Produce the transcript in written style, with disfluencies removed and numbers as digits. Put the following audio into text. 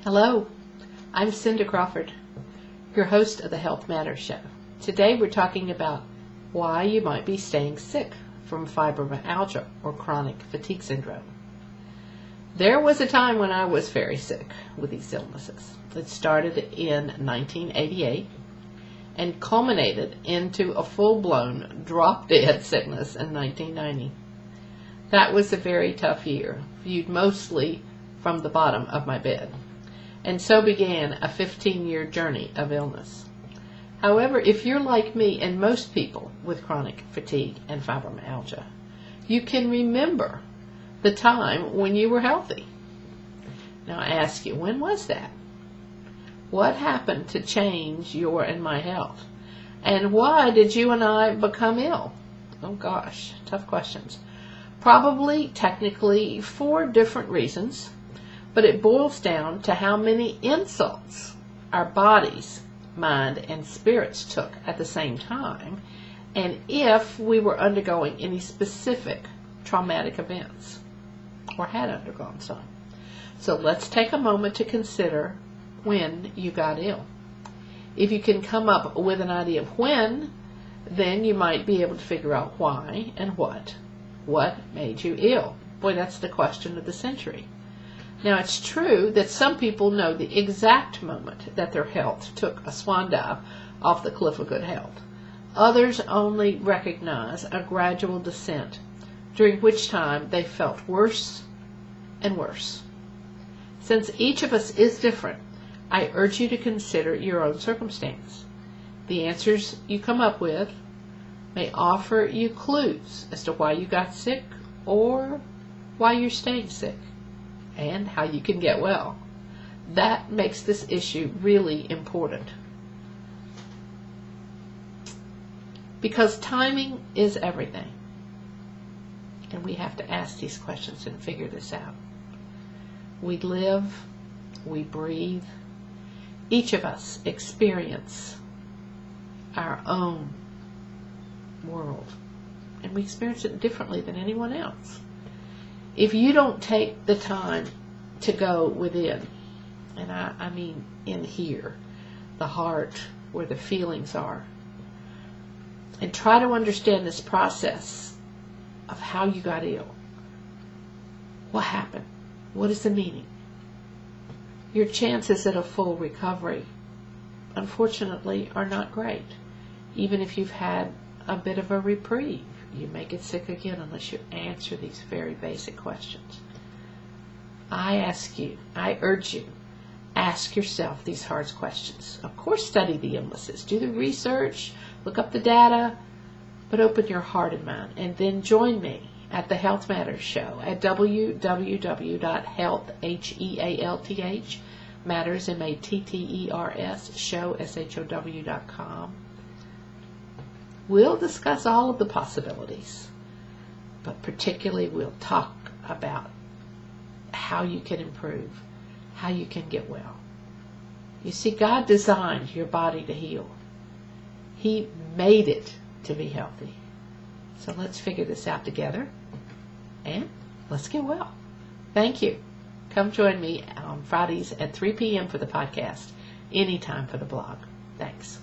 Hello, I'm Cinda Crawford, your host of the Health Matters Show. Today we're talking about why you might be staying sick from fibromyalgia or chronic fatigue syndrome. There was a time when I was very sick with these illnesses. It started in 1988 and culminated into a full-blown drop-dead sickness in 1990. That was a very tough year, viewed mostly from the bottom of my bed. And so began a 15-year journey of illness. However, if you're like me and most people with chronic fatigue and fibromyalgia, you can remember the time when you were healthy. Now I ask you, when was that? What happened to change your and my health? And why did you and I become ill? Oh gosh, tough questions. Probably, technically, 4 different reasons. But it boils down to how many insults our bodies, mind, and spirits took at the same time, and if we were undergoing any specific traumatic events, or had undergone some. So let's take a moment to consider when you got ill. If you can come up with an idea of when, then you might be able to figure out why and what. What made you ill? Boy, that's the question of the century. Now, it's true that some people know the exact moment that their health took a swan dive off the cliff of good health. Others only recognize a gradual descent, during which time they felt worse and worse. Since each of us is different, I urge you to consider your own circumstance. The answers you come up with may offer you clues as to why you got sick or why you're staying sick, and how you can get well. That makes this issue really important. Because timing is everything. And we have to ask these questions and figure this out. We live, we breathe. Each of us experience our own world. And we experience it differently than anyone else. If you don't take the time to go within, and I mean in here, the heart, where the feelings are, and try to understand this process of how you got ill. What happened? What is the meaning? Your chances at a full recovery, unfortunately, are not great. Even if you've had a bit of a reprieve, you may get sick again unless you answer these very basic questions. I urge you, ask yourself these hard questions. Of course, study the illnesses, do the research, look up the data, but open your heart and mind. And then join me at the Health Matters Show at www.health, matters, M-A-T-T-E-R-S, show, SHOW.com. We'll discuss all of the possibilities, but particularly we'll talk about how you can improve, how you can get well. You see, God designed your body to heal. He made it to be healthy. So let's figure this out together, and let's get well. Thank you. Come join me on Fridays at 3 p.m. for the podcast, anytime for the blog. Thanks.